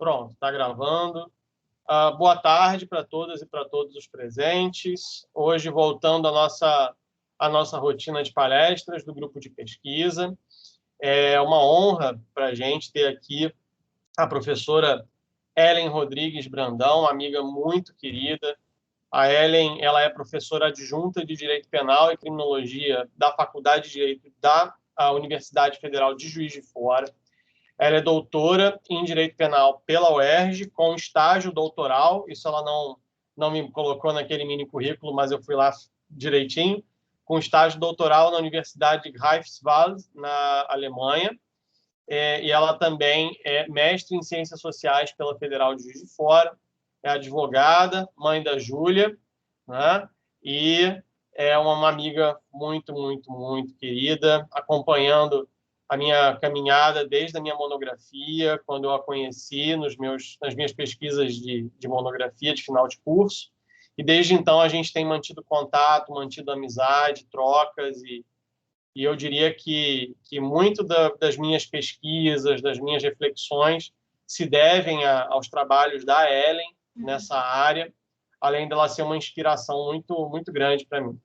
Pronto, está gravando. Boa tarde para todas e para todos os presentes. Hoje, voltando à nossa rotina de palestras do grupo de pesquisa. É uma honra para a gente ter aqui a professora Ellen Rodrigues Brandão, uma amiga muito querida. A Ellen, ela é professora adjunta de Direito Penal e Criminologia da Faculdade de Direito da Universidade Federal de Juiz de Fora. Ela é doutora em Direito Penal pela UERJ, com estágio doutoral. Isso ela não me colocou naquele mini currículo, mas eu fui lá direitinho. Com estágio doutoral na Universidade de Greifswald, na Alemanha. E ela também é mestre em Ciências Sociais pela Federal de Juiz de Fora. É advogada, mãe da Júlia, né? E é uma amiga muito, muito, muito querida, acompanhando a minha caminhada desde a minha monografia, quando eu a conheci nas minhas pesquisas de monografia de final de curso. E desde então a gente tem mantido contato, mantido amizade, trocas, e eu diria que muito das minhas pesquisas, das minhas reflexões, se devem aos trabalhos da Ellen nessa área, além dela ser uma inspiração muito, muito grande para mim.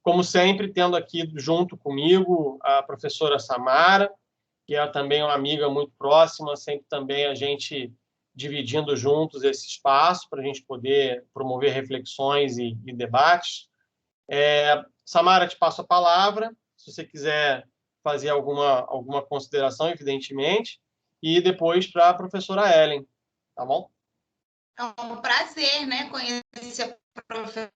Como sempre, tendo aqui junto comigo a professora Samara, que é também uma amiga muito próxima, sempre também a gente dividindo juntos esse espaço para a gente poder promover reflexões e debates. Samara, te passo a palavra, se você quiser fazer alguma consideração, evidentemente, e depois para a professora Ellen, tá bom? É um prazer, né, conhecer a professora.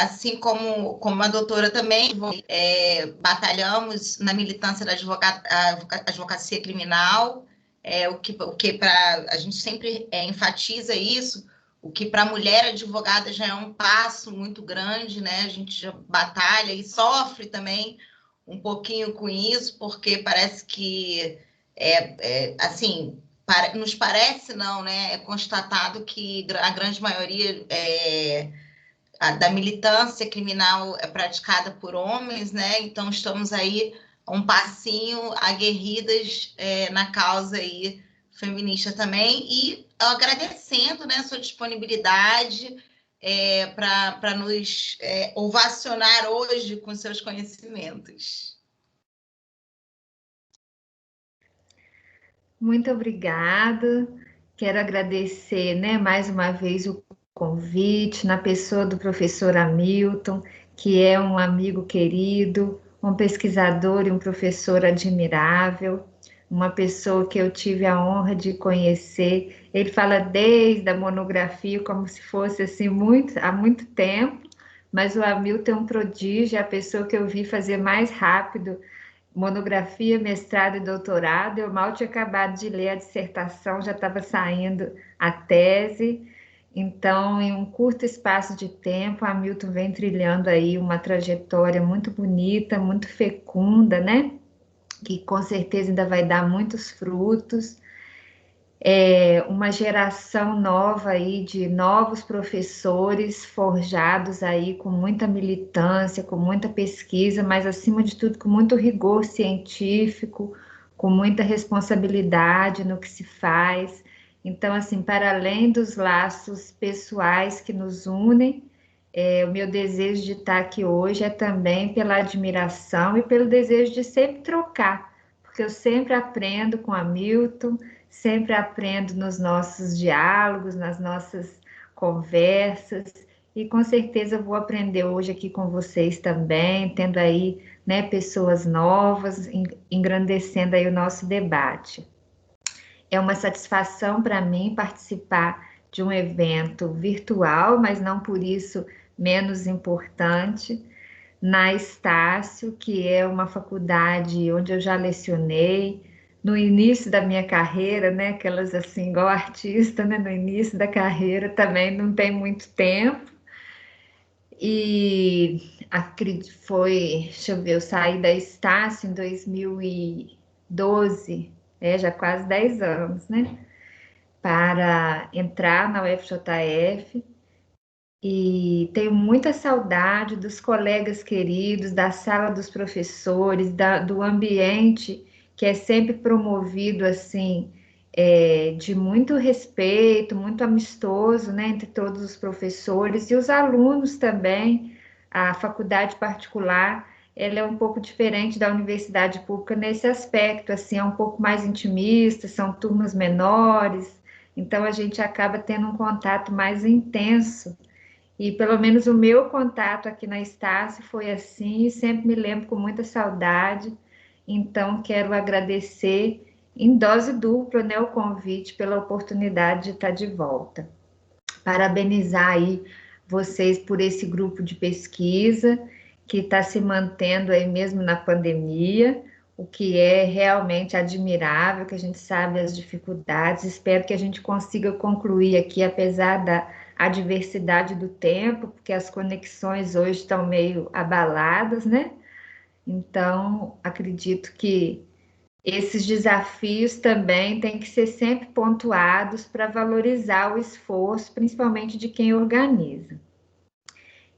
Assim como a doutora também, batalhamos na militância da advocacia criminal, o que para a gente sempre enfatiza isso, o que para a mulher advogada já é um passo muito grande, né? A gente já batalha e sofre também um pouquinho com isso, porque parece que assim, nos parece não, né? É constatado que a grande maioria da militância criminal é praticada por homens, né? Então estamos aí um passinho aguerridas na causa aí feminista também, e agradecendo, né, a sua disponibilidade para nos ovacionar hoje com seus conhecimentos. Muito obrigada. Quero agradecer, né, mais uma vez o convite, na pessoa do professor Hamilton, que é um amigo querido, um pesquisador e um professor admirável, uma pessoa que eu tive a honra de conhecer. Ele fala desde a monografia como se fosse assim há muito tempo, mas o Hamilton é um prodígio, é a pessoa que eu vi fazer mais rápido monografia, mestrado e doutorado. Eu mal tinha acabado de ler a dissertação, já estava saindo a tese. Então, em um curto espaço de tempo, Hamilton vem trilhando aí uma trajetória muito bonita, muito fecunda, né? Que com certeza ainda vai dar muitos frutos. Uma geração nova aí de novos professores forjados aí com muita militância, com muita pesquisa, mas acima de tudo com muito rigor científico, com muita responsabilidade no que se faz. Então, assim, para além dos laços pessoais que nos unem, o meu desejo de estar aqui hoje é também pela admiração e pelo desejo de sempre trocar, porque eu sempre aprendo com Hamilton, sempre aprendo nos nossos diálogos, nas nossas conversas, e com certeza vou aprender hoje aqui com vocês também, tendo aí, né, pessoas novas, engrandecendo aí o nosso debate. É uma satisfação para mim participar de um evento virtual, mas não por isso menos importante, na Estácio, que é uma faculdade onde eu já lecionei no início da minha carreira, né? Aquelas assim, igual artista, né? No início da carreira também não tem muito tempo. E deixa eu ver, eu saí da Estácio em 2012, já quase 10 anos, né? Para entrar na UFJF. e tenho muita saudade dos colegas queridos, da sala dos professores, do ambiente que é sempre promovido assim, de muito respeito, muito amistoso, né, entre todos os professores e os alunos também. A faculdade particular, ela é um pouco diferente da universidade pública nesse aspecto, assim, é um pouco mais intimista, são turmas menores, então a gente acaba tendo um contato mais intenso. E pelo menos o meu contato aqui na Estácio foi assim, e sempre me lembro com muita saudade. Então, quero agradecer em dose dupla, né, o convite pela oportunidade de estar de volta. Parabenizar aí vocês por esse grupo de pesquisa que está se mantendo aí mesmo na pandemia, o que é realmente admirável, que a gente sabe as dificuldades. Espero que a gente consiga concluir aqui, apesar da adversidade do tempo, porque as conexões hoje estão meio abaladas, né? Então, acredito que esses desafios também têm que ser sempre pontuados para valorizar o esforço, principalmente de quem organiza.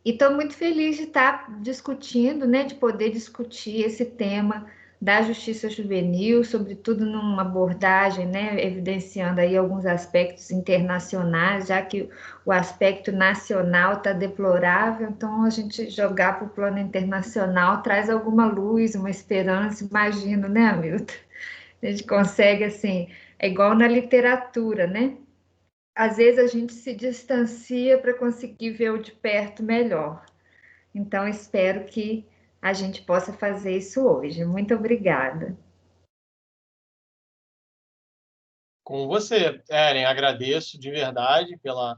E estou muito feliz de estar discutindo, né, de poder discutir esse tema da justiça juvenil, sobretudo numa abordagem, né, evidenciando aí alguns aspectos internacionais, já que o aspecto nacional está deplorável, então a gente jogar para o plano internacional traz alguma luz, uma esperança, imagino, né, Hamilton? A gente consegue, assim, é igual na literatura, né? Às vezes a gente se distancia para conseguir ver o de perto melhor. Então, espero que a gente possa fazer isso hoje. Muito obrigada. Com você, Eren, agradeço de verdade pela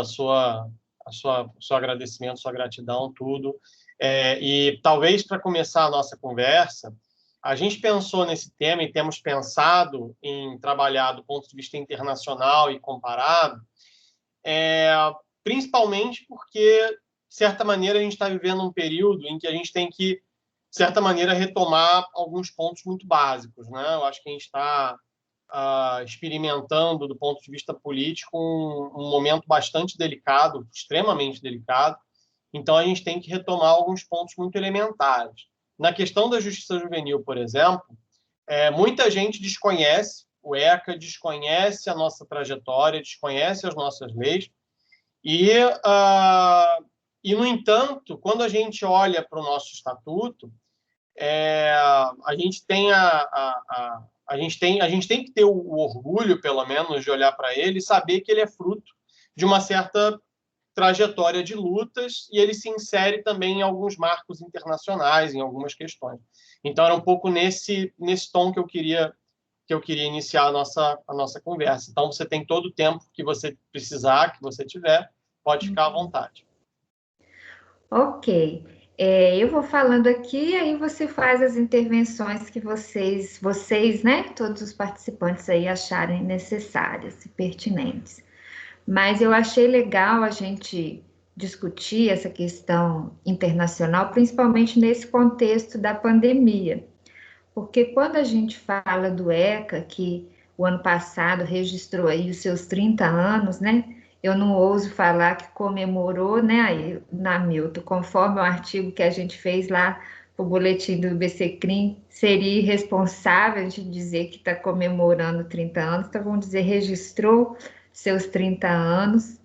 seu agradecimento, sua gratidão, tudo. E talvez para começar a nossa conversa, a gente pensou nesse tema e temos pensado em trabalhar do ponto de vista internacional e comparado, principalmente porque, de certa maneira, a gente está vivendo um período em que a gente tem que, de certa maneira, retomar alguns pontos muito básicos, né? Eu acho que a gente está experimentando, do ponto de vista político, um momento bastante delicado, extremamente delicado. Então, a gente tem que retomar alguns pontos muito elementares. Na questão da justiça juvenil, por exemplo, muita gente desconhece o ECA, desconhece a nossa trajetória, desconhece as nossas leis, no entanto, quando a gente olha para o nosso estatuto, a gente tem a gente tem que ter o orgulho, pelo menos, de olhar para ele e saber que ele é fruto de uma certa trajetória de lutas e ele se insere também em alguns marcos internacionais, em algumas questões. Então, era um pouco nesse tom que eu queria iniciar a nossa conversa. Então, você tem todo o tempo que você precisar, que você tiver, pode ficar à vontade. Ok. Eu vou falando aqui, aí você faz as intervenções que vocês, né, todos os participantes aí acharem necessárias e pertinentes. Mas eu achei legal a gente discutir essa questão internacional, principalmente nesse contexto da pandemia. Porque quando a gente fala do ECA, que o ano passado registrou aí os seus 30 anos, né? Eu não ouso falar que comemorou, né, aí, na Milton, conforme o artigo que a gente fez lá o boletim do BCCRIM, seria irresponsável a gente dizer que está comemorando 30 anos, então vamos dizer, registrou seus 30 anos.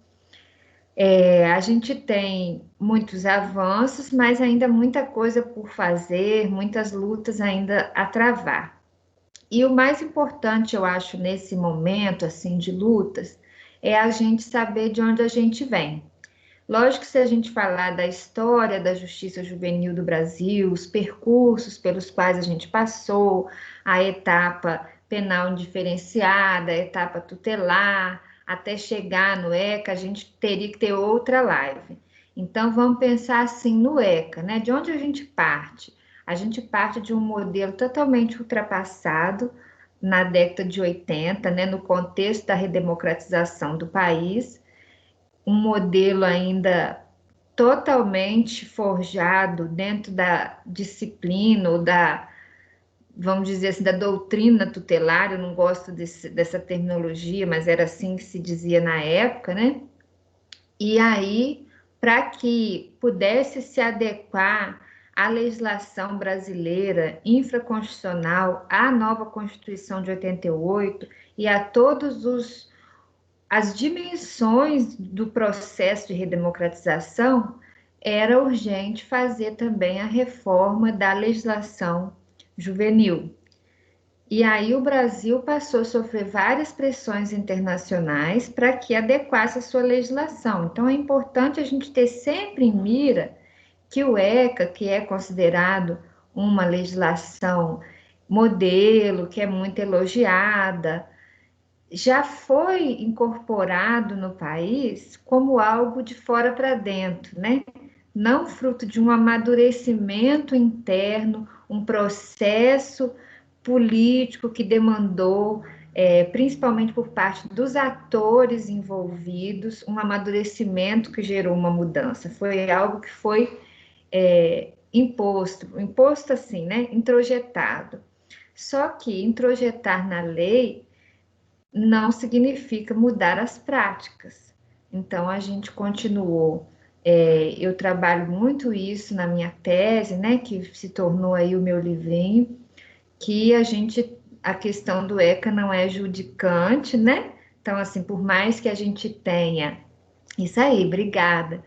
A gente tem muitos avanços, mas ainda muita coisa por fazer, muitas lutas ainda a travar. E o mais importante, eu acho, nesse momento assim de lutas, é a gente saber de onde a gente vem. Lógico que se a gente falar da história da justiça juvenil do Brasil, os percursos pelos quais a gente passou, a etapa penal indiferenciada, a etapa tutelar, até chegar no ECA, a gente teria que ter outra live. Então, vamos pensar assim no ECA, né? De onde a gente parte? A gente parte de um modelo totalmente ultrapassado na década de 80, né? No contexto da redemocratização do país, um modelo ainda totalmente forjado dentro da disciplina ou vamos dizer assim, da doutrina tutelar. Eu não gosto dessa terminologia, mas era assim que se dizia na época, né? E aí, para que pudesse se adequar à legislação brasileira infraconstitucional, à nova Constituição de 88 e a todos as dimensões do processo de redemocratização, era urgente fazer também a reforma da legislação juvenil. E aí o Brasil passou a sofrer várias pressões internacionais para que adequasse a sua legislação. Então é importante a gente ter sempre em mira que o ECA, que é considerado uma legislação modelo, que é muito elogiada, já foi incorporado no país como algo de fora para dentro, né? Não fruto de um amadurecimento interno, um processo político que demandou, principalmente por parte dos atores envolvidos, um amadurecimento que gerou uma mudança. Foi algo que foi imposto assim, né? Introjetado. Só que introjetar na lei não significa mudar as práticas. Então, a gente continuou. Eu trabalho muito isso na minha tese, né, que se tornou aí o meu livrinho, que a questão do ECA não é judicante, né? Então, assim, por mais que a gente tenha, isso aí, obrigada.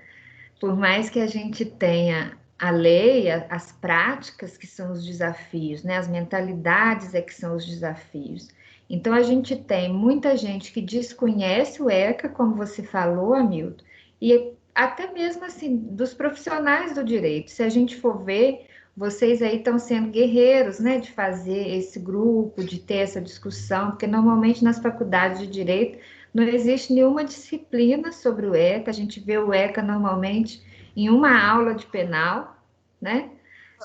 Por mais que a gente tenha a lei, as práticas que são os desafios, né? As mentalidades é que são os desafios. Então, a gente tem muita gente que desconhece o ECA, como você falou, Hamilton, e até mesmo, assim, dos profissionais do direito. Se a gente for ver, vocês aí estão sendo guerreiros, né, de fazer esse grupo, de ter essa discussão, porque normalmente nas faculdades de direito não existe nenhuma disciplina sobre o ECA, a gente vê o ECA normalmente em uma aula de penal, né?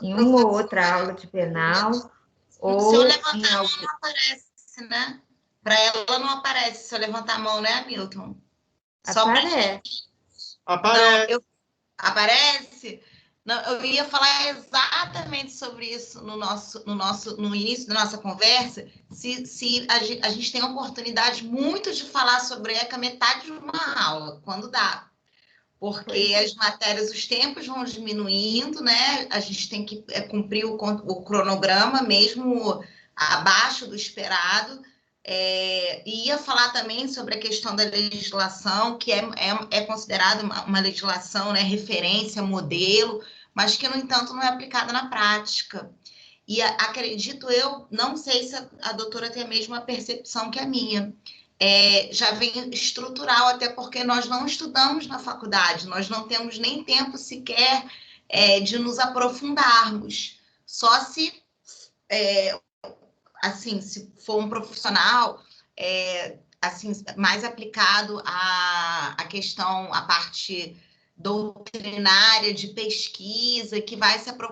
Em uma ou outra aula de penal. Se eu levantar a mão, não aparece, né? Para ela não aparece se eu levantar a mão, né, Hamilton? Aparece. Aparece. Não, aparece? Não, eu ia falar exatamente sobre isso no início da nossa conversa. Se a gente tem a oportunidade muito de falar sobre ECA metade de uma aula, quando dá. Porque as matérias, os tempos vão diminuindo, né? A gente tem que cumprir o cronograma, mesmo abaixo do esperado. E ia falar também sobre a questão da legislação, que é considerada uma legislação, né, referência, modelo, mas que, no entanto, não é aplicada na prática. E acredito eu, não sei se a doutora tem a mesma percepção que a minha, já vem estrutural, até porque nós não estudamos na faculdade, nós não temos nem tempo sequer de nos aprofundarmos. Só se, assim, se for um profissional assim, mais aplicado à questão, à parte doutrinária de pesquisa,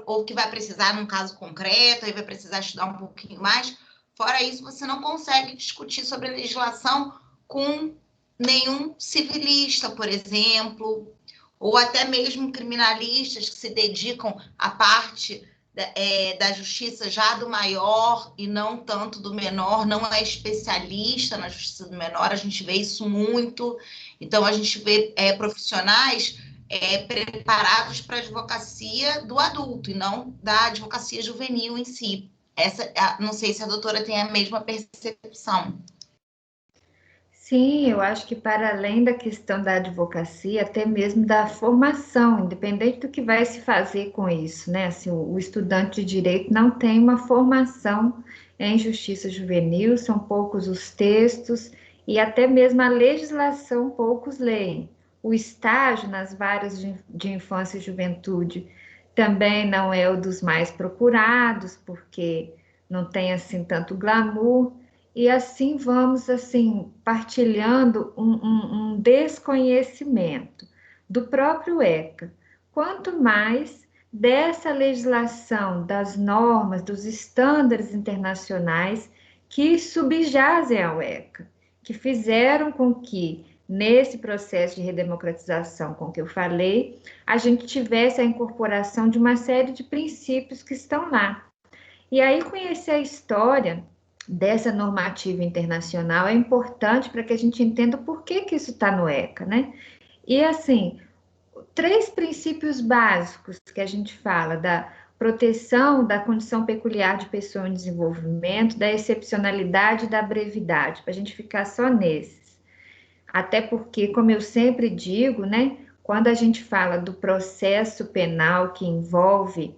ou que vai precisar, num caso concreto, aí vai precisar estudar um pouquinho mais. Fora isso, você não consegue discutir sobre a legislação com nenhum civilista, por exemplo, ou até mesmo criminalistas que se dedicam à parte da justiça já do maior e não tanto do menor, não é especialista na justiça do menor, a gente vê isso muito. Então, a gente vê profissionais preparados para a advocacia do adulto e não da advocacia juvenil em si. Não sei se a doutora tem a mesma percepção. Sim, eu acho que para além da questão da advocacia, até mesmo da formação, independente do que vai se fazer com isso, né? Assim, o estudante de direito não tem uma formação em justiça juvenil, são poucos os textos e até mesmo a legislação poucos leem. O estágio nas varas de infância e juventude também não é o dos mais procurados, porque não tem assim tanto glamour. E assim vamos assim partilhando um desconhecimento do próprio ECA. Quanto mais dessa legislação, das normas, dos estándares internacionais que subjazem ao ECA, que fizeram com que, nesse processo de redemocratização com que eu falei, a gente tivesse a incorporação de uma série de princípios que estão lá. E aí conhecer a história dessa normativa internacional é importante para que a gente entenda por que isso está no ECA, né? E, assim, 3 princípios básicos que a gente fala da proteção da condição peculiar de pessoa em desenvolvimento, da excepcionalidade e da brevidade, para a gente ficar só nesses. Até porque, como eu sempre digo, né, quando a gente fala do processo penal que envolve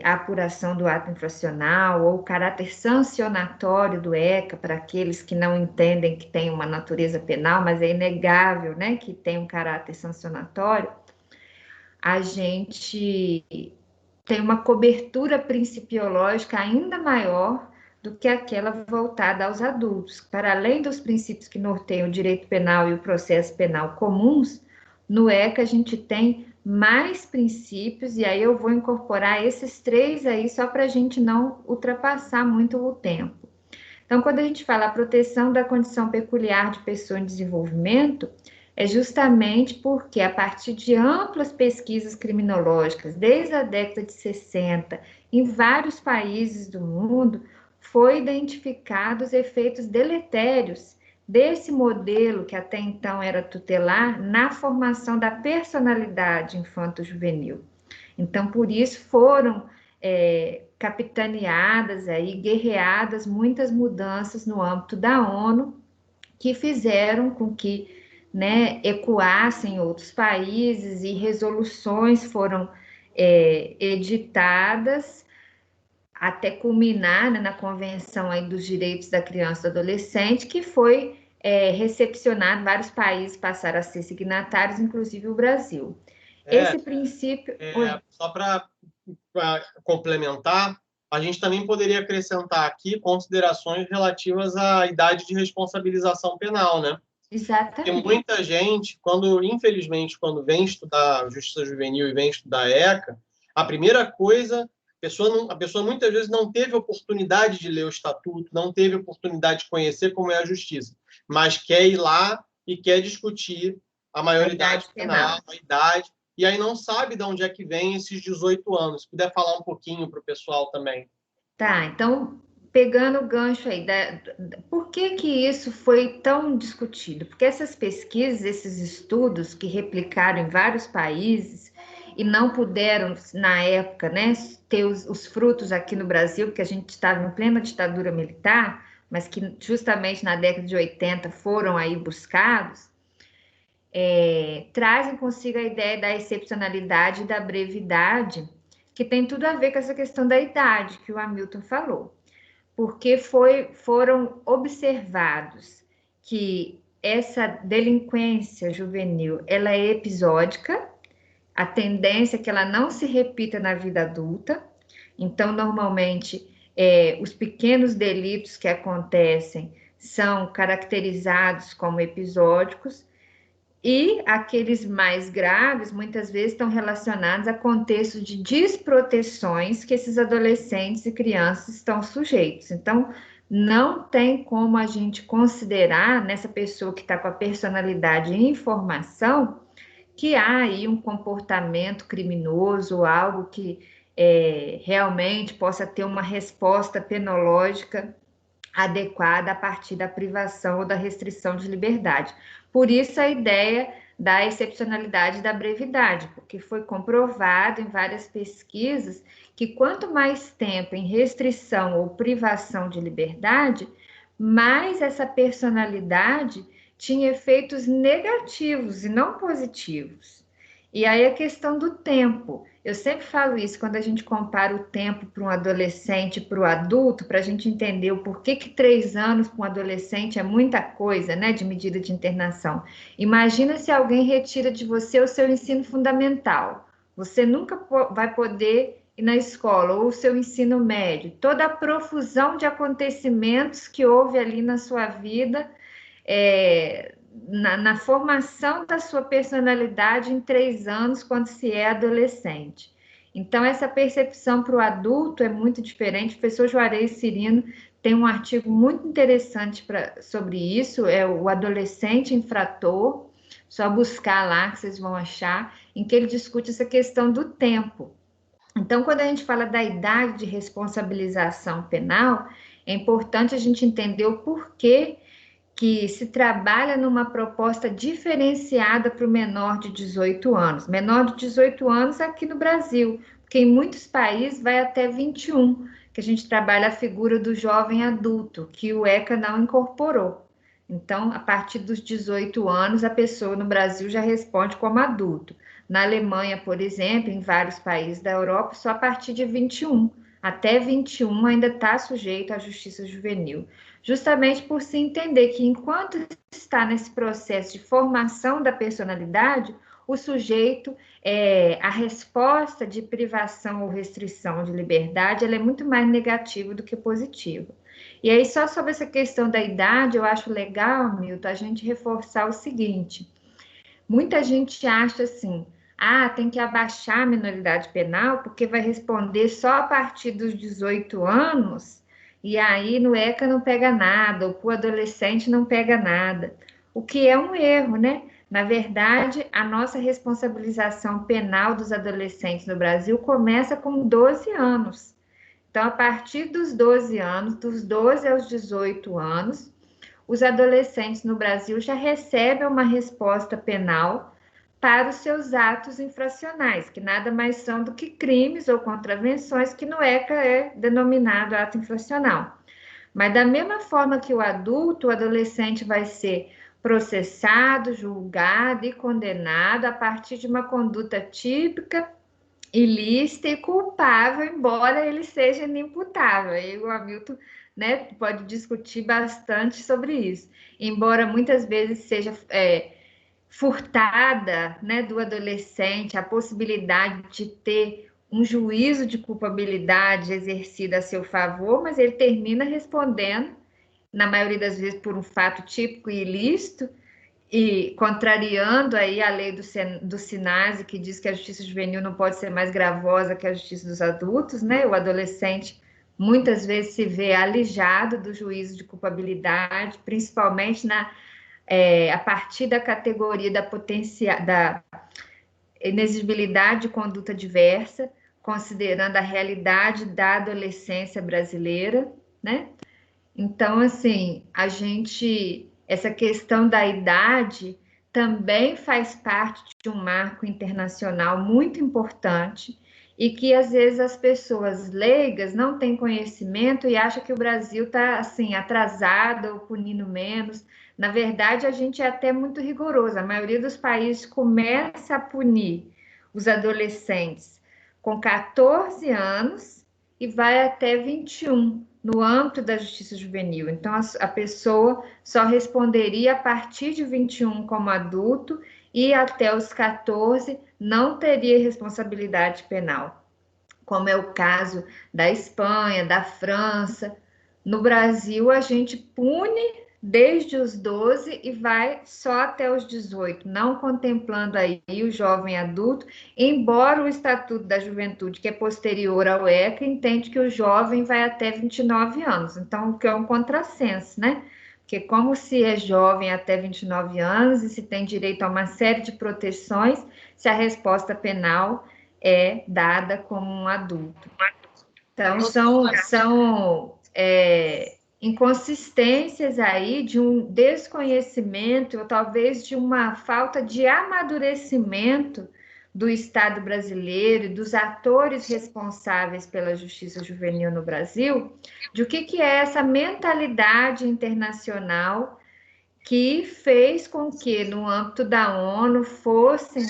a apuração do ato infracional ou o caráter sancionatório do ECA para aqueles que não entendem que tem uma natureza penal, mas é inegável, né, que tem um caráter sancionatório, a gente tem uma cobertura principiológica ainda maior do que aquela voltada aos adultos. Para além dos princípios que norteiam o direito penal e o processo penal comuns, no ECA a gente tem mais princípios, e aí eu vou incorporar esses 3 aí só para a gente não ultrapassar muito o tempo. Então, quando a gente fala a proteção da condição peculiar de pessoa em desenvolvimento, é justamente porque, a partir de amplas pesquisas criminológicas, desde a década de 60, em vários países do mundo, foi identificados efeitos deletérios desse modelo que até então era tutelar na formação da personalidade infanto-juvenil. Então, por isso foram capitaneadas, aí, guerreadas muitas mudanças no âmbito da ONU, que fizeram com que, né, ecoassem em outros países e resoluções foram editadas até culminar, né, na Convenção aí dos Direitos da Criança e do Adolescente, que foi recepcionado, vários países passaram a ser signatários, inclusive o Brasil. Esse princípio... Só para complementar, a gente também poderia acrescentar aqui considerações relativas à idade de responsabilização penal, né? Exatamente. Porque muita gente, infelizmente, quando vem estudar Justiça Juvenil e vem estudar ECA, a primeira coisa, a pessoa muitas vezes não teve oportunidade de ler o estatuto, não teve oportunidade de conhecer como é a justiça, mas quer ir lá e quer discutir a maioridade penal, a idade, e aí não sabe de onde é que vem esses 18 anos. Se puder falar um pouquinho para o pessoal também. Tá, então, pegando o gancho aí, por que isso foi tão discutido? Porque essas pesquisas, esses estudos que replicaram em vários países e não puderam, na época, né, ter os frutos aqui no Brasil, porque a gente estava em plena ditadura militar, mas que justamente na década de 80 foram aí buscados, trazem consigo a ideia da excepcionalidade e da brevidade, que tem tudo a ver com essa questão da idade que o Hamilton falou, porque foram observados que essa delinquência juvenil, ela é episódica, a tendência é que ela não se repita na vida adulta, então, normalmente, os pequenos delitos que acontecem são caracterizados como episódicos, e aqueles mais graves, muitas vezes, estão relacionados a contextos de desproteções que esses adolescentes e crianças estão sujeitos. Então, não tem como a gente considerar nessa pessoa que está com a personalidade em formação que há aí um comportamento criminoso, algo que realmente possa ter uma resposta penológica adequada a partir da privação ou da restrição de liberdade. Por isso a ideia da excepcionalidade e da brevidade, porque foi comprovado em várias pesquisas que quanto mais tempo em restrição ou privação de liberdade, mais essa personalidade tinha efeitos negativos e não positivos. E aí a questão do tempo. Eu sempre falo isso quando a gente compara o tempo para um adolescente e para o adulto, para a gente entender o porquê que 3 anos para um adolescente é muita coisa, né, de medida de internação. Imagina se alguém retira de você o seu ensino fundamental. Você nunca vai poder ir na escola, ou o seu ensino médio. Toda a profusão de acontecimentos que houve ali na sua vida, na formação da sua personalidade em 3 anos, quando se é adolescente. Então, essa percepção para o adulto é muito diferente. O professor Juarez Cirino tem um artigo muito interessante sobre isso, é o Adolescente Infrator, só buscar lá que vocês vão achar, em que ele discute essa questão do tempo. Então, quando a gente fala da idade de responsabilização penal, é importante a gente entender o porquê que se trabalha numa proposta diferenciada para o menor de 18 anos. Menor de 18 anos aqui no Brasil, porque em muitos países vai até 21, que a gente trabalha a figura do jovem adulto, que o ECA não incorporou. Então, a partir dos 18 anos, a pessoa no Brasil já responde como adulto. Na Alemanha, por exemplo, em vários países da Europa, só a partir de 21. Até 21 ainda está sujeito à justiça juvenil. Justamente por se entender que enquanto está nesse processo de formação da personalidade, o sujeito, a resposta de privação ou restrição de liberdade, ela é muito mais negativa do que positiva. E aí, só sobre essa questão da idade, eu acho legal, Milton, a gente reforçar o seguinte: muita gente acha assim, tem que abaixar a minoridade penal porque vai responder só a partir dos 18 anos, e aí no ECA não pega nada, ou para o adolescente não pega nada, o que é um erro, né? Na verdade, a nossa responsabilização penal dos adolescentes no Brasil começa com 12 anos. Então, a partir dos 12 anos, dos 12 aos 18 anos, os adolescentes no Brasil já recebem uma resposta penal para os seus atos infracionais, que nada mais são do que crimes ou contravenções, que no ECA é denominado ato infracional. Mas da mesma forma que o adulto, o adolescente vai ser processado, julgado e condenado a partir de uma conduta típica, ilícita e culpável, embora ele seja inimputável. Aí o Hamilton, né, pode discutir bastante sobre isso. Embora muitas vezes seja furtada, né, do adolescente a possibilidade de ter um juízo de culpabilidade exercido a seu favor, mas ele termina respondendo, na maioria das vezes, por um fato típico e ilícito, e contrariando aí a lei do SINASE, que diz que a justiça juvenil não pode ser mais gravosa que a justiça dos adultos, né? O adolescente muitas vezes se vê alijado do juízo de culpabilidade, principalmente a partir da categoria da inexigibilidade de conduta diversa, considerando a realidade da adolescência brasileira, né? Então, assim, essa questão da idade também faz parte de um marco internacional muito importante e que, às vezes, as pessoas leigas não têm conhecimento e acham que o Brasil está, assim, atrasado ou punindo menos. Na verdade, a gente é até muito rigoroso. A maioria dos países começa a punir os adolescentes com 14 anos e vai até 21 no âmbito da justiça juvenil. Então, a pessoa só responderia a partir de 21 como adulto e até os 14 não teria responsabilidade penal, como é o caso da Espanha, da França. No Brasil, a gente pune desde os 12 e vai só até os 18, não contemplando aí o jovem adulto, embora o Estatuto da Juventude, que é posterior ao ECA, entende que o jovem vai até 29 anos, então o que é um contrassenso, né? Porque como se é jovem até 29 anos e se tem direito a uma série de proteções, se a resposta penal é dada como um adulto. Então, são inconsistências aí de um desconhecimento, ou talvez de uma falta de amadurecimento do Estado brasileiro e dos atores responsáveis pela justiça juvenil no Brasil, de o que é essa mentalidade internacional que fez com que, no âmbito da ONU, fossem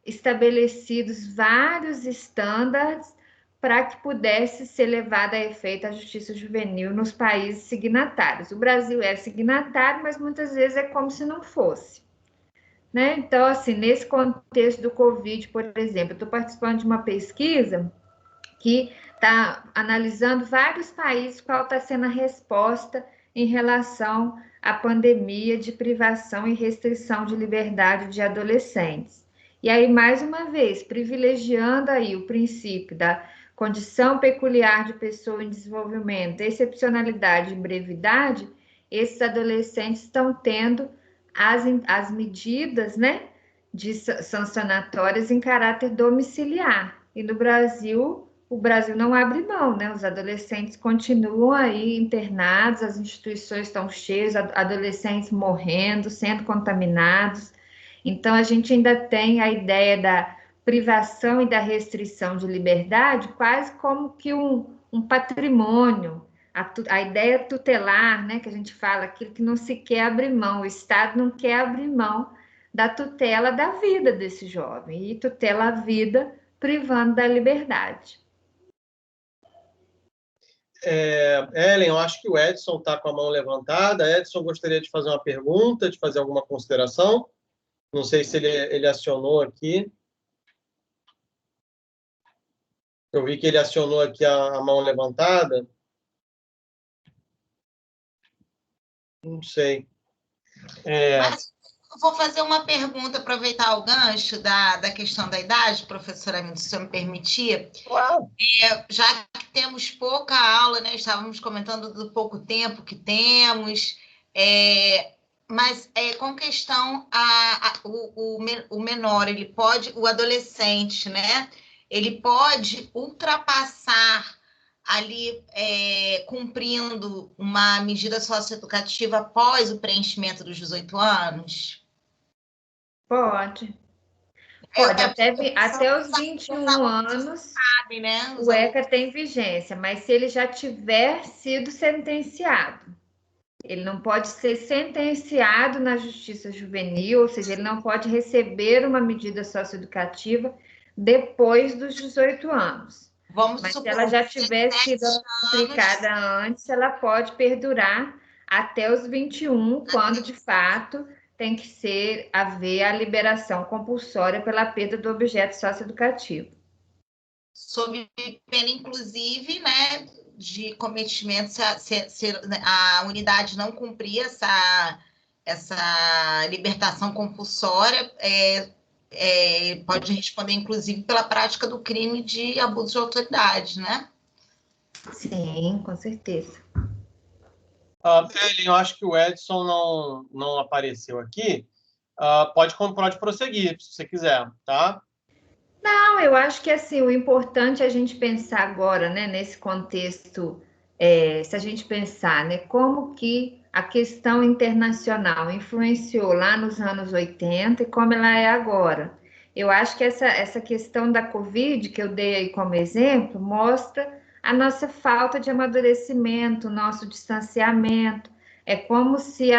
estabelecidos vários estándares para que pudesse ser levada a efeito a justiça juvenil nos países signatários. O Brasil é signatário, mas muitas vezes é como se não fosse, né? Então, assim, nesse contexto do Covid, por exemplo, eu estou participando de uma pesquisa que está analisando vários países, qual está sendo a resposta em relação à pandemia de privação e restrição de liberdade de adolescentes. E aí, mais uma vez, privilegiando aí o princípio da condição peculiar de pessoa em desenvolvimento, excepcionalidade e brevidade, esses adolescentes estão tendo as medidas, né, sancionatórias em caráter domiciliar. E no Brasil, o Brasil não abre mão, né? Os adolescentes continuam aí internados, as instituições estão cheias, adolescentes morrendo, sendo contaminados. Então, a gente ainda tem a ideia da privação e da restrição de liberdade quase como que um patrimônio. A ideia tutelar, né, que a gente fala, aquilo que não se quer abrir mão, o Estado não quer abrir mão da tutela da vida desse jovem, e tutela a vida privando da liberdade. Ellen, eu acho que o Edson está com a mão levantada. Edson, gostaria de fazer uma pergunta, de fazer alguma consideração? Não sei se ele acionou aqui. Eu vi que ele acionou aqui a mão levantada. Não sei. Mas eu vou fazer uma pergunta, aproveitar o gancho da questão da idade, professora Milton, se o senhor me permitir. Claro. Já que temos pouca aula, né? Estávamos comentando do pouco tempo que temos, mas com questão o menor, ele pode, o adolescente, né? Ele pode ultrapassar ali cumprindo uma medida socioeducativa após o preenchimento dos 18 anos? Pode. Pode, até os 21 anos, sabe, né? o ECA tem vigência, mas se ele já tiver sido sentenciado, ele não pode ser sentenciado na Justiça Juvenil, ou seja, ele não pode receber uma medida socioeducativa depois dos 18 anos. Mas se ela já tiver sido aplicada antes, ela pode perdurar até os 21, quando de fato tem que haver a liberação compulsória pela perda do objeto socioeducativo. Sob pena, inclusive, né, de cometimento, se a unidade não cumprir essa libertação compulsória, pode responder, inclusive, pela prática do crime de abuso de autoridade, né? Sim, com certeza. Ellen, eu acho que o Edson não apareceu aqui. Pode prosseguir, se você quiser, tá? Não, eu acho que assim, o importante é a gente pensar agora, né, nesse contexto, se a gente pensar, né, como que a questão internacional influenciou lá nos anos 80 e como ela é agora. Eu acho que essa questão da Covid, que eu dei aí como exemplo, mostra a nossa falta de amadurecimento, o nosso distanciamento. É como se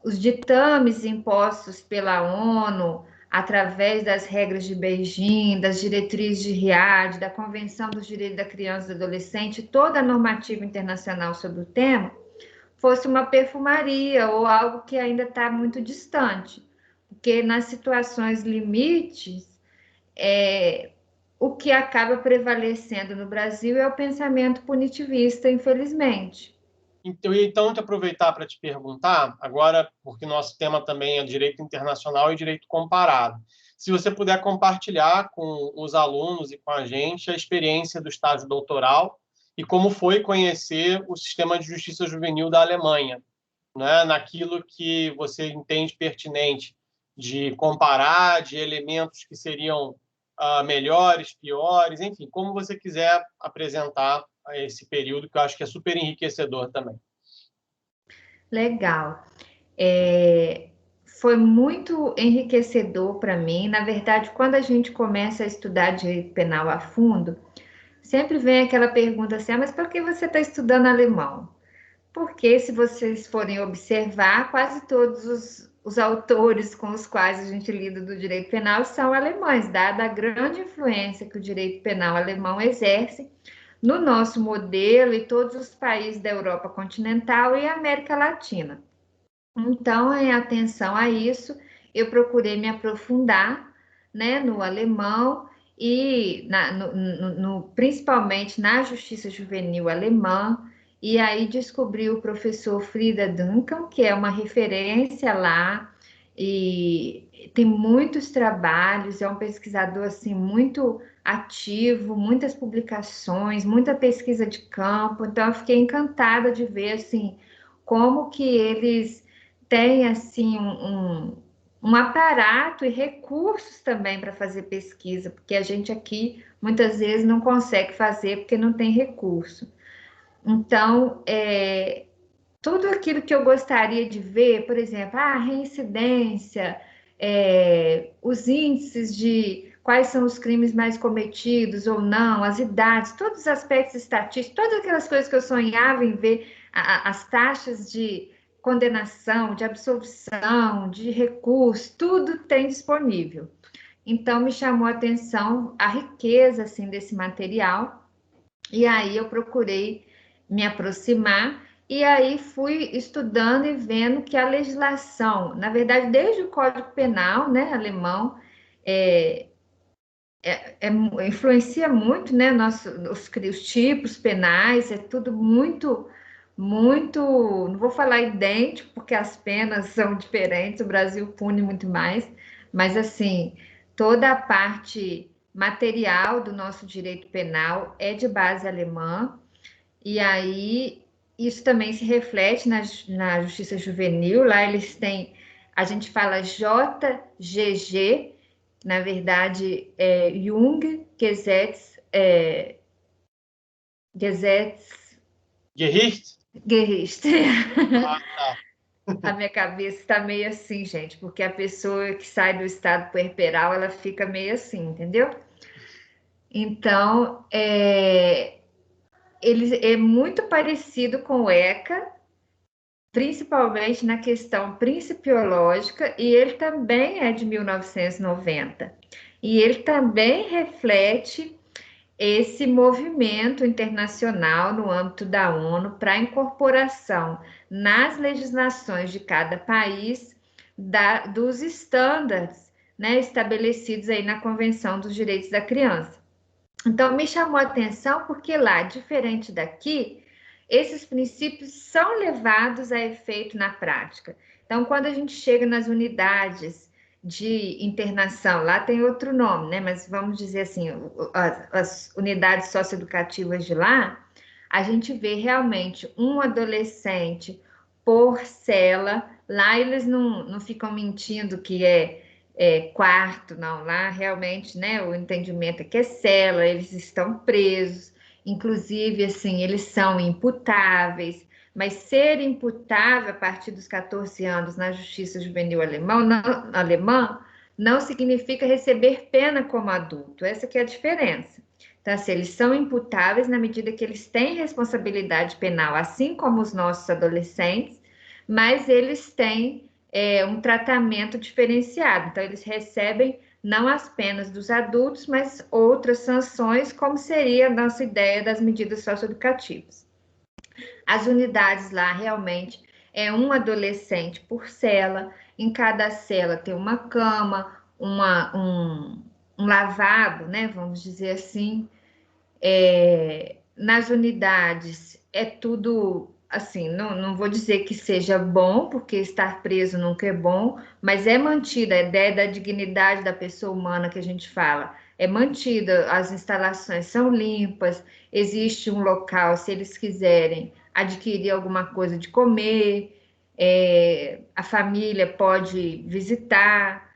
os ditames impostos pela ONU, através das regras de Beijing, das diretrizes de Riad, da Convenção dos Direitos da Criança e do Adolescente, toda a normativa internacional sobre o tema, fosse uma perfumaria ou algo que ainda está muito distante. Porque nas situações limites, o que acaba prevalecendo no Brasil é o pensamento punitivista, infelizmente. Então, te aproveitar para te perguntar, agora, porque nosso tema também é direito internacional e direito comparado. Se você puder compartilhar com os alunos e com a gente a experiência do estágio doutoral e como foi conhecer o sistema de justiça juvenil da Alemanha, né? Naquilo que você entende pertinente de comparar, de elementos que seriam melhores, piores, enfim, como você quiser apresentar esse período, que eu acho que é super enriquecedor também. Legal. Foi muito enriquecedor para mim. Na verdade, quando a gente começa a estudar direito penal a fundo, sempre vem aquela pergunta assim, mas por que você está estudando alemão? Porque, se vocês forem observar, quase todos os autores com os quais a gente lida do direito penal são alemães, dada a grande influência que o direito penal alemão exerce no nosso modelo e todos os países da Europa continental e América Latina. Então, em atenção a isso, eu procurei me aprofundar, né, no alemão e principalmente na justiça juvenil alemã, e aí descobri o professor Frida Duncan, que é uma referência lá, e tem muitos trabalhos, é um pesquisador assim muito ativo, muitas publicações, muita pesquisa de campo, então eu fiquei encantada de ver assim como que eles têm assim um aparato e recursos também para fazer pesquisa, porque a gente aqui muitas vezes não consegue fazer porque não tem recurso. Então, tudo aquilo que eu gostaria de ver, por exemplo, a reincidência, os índices de quais são os crimes mais cometidos ou não, as idades, todos os aspectos estatísticos, todas aquelas coisas que eu sonhava em ver, as taxas de condenação, de absolvição, de recurso, tudo tem disponível. Então, me chamou a atenção a riqueza assim, desse material, e aí eu procurei me aproximar, e aí fui estudando e vendo que a legislação, na verdade, desde o Código Penal, né, alemão, influencia muito, né, os tipos penais, é tudo muito, não vou falar idêntico, porque as penas são diferentes, o Brasil pune muito mais, mas assim, toda a parte material do nosso direito penal é de base alemã, e aí isso também se reflete na justiça juvenil, lá eles têm, a gente fala JGG, na verdade, Gesetz, Gericht. Ah, tá. A minha cabeça está meio assim, gente, porque a pessoa que sai do estado puerperal, ela fica meio assim, entendeu? Então, ele é muito parecido com o ECA, principalmente na questão principiológica, e ele também é de 1990. E ele também reflete esse movimento internacional no âmbito da ONU para a incorporação nas legislações de cada país dos estándares, né, estabelecidos aí na Convenção dos Direitos da Criança. Então, me chamou a atenção porque lá, diferente daqui, esses princípios são levados a efeito na prática. Então, quando a gente chega nas unidades de internação, lá tem outro nome, né? Mas vamos dizer assim, as unidades socioeducativas de lá, a gente vê realmente um adolescente por cela. Lá eles não ficam mentindo que quarto, não. Lá realmente, né? O entendimento é que é cela, eles estão presos. Inclusive, assim, eles são imputáveis, mas ser imputável a partir dos 14 anos na justiça juvenil alemã não significa receber pena como adulto. Essa que é a diferença. Então, assim, eles são imputáveis na medida que eles têm responsabilidade penal, assim como os nossos adolescentes, mas eles têm um tratamento diferenciado. Então, eles recebem não as penas dos adultos, mas outras sanções, como seria a nossa ideia das medidas socioeducativas. As unidades lá realmente é um adolescente por cela, em cada cela tem uma cama, um lavabo, né, vamos dizer assim. Nas unidades é tudo assim, não vou dizer que seja bom, porque estar preso nunca é bom, mas é mantida a ideia da dignidade da pessoa humana que a gente fala, é mantida, as instalações são limpas, existe um local, se eles quiserem adquirir alguma coisa de comer, a família pode visitar,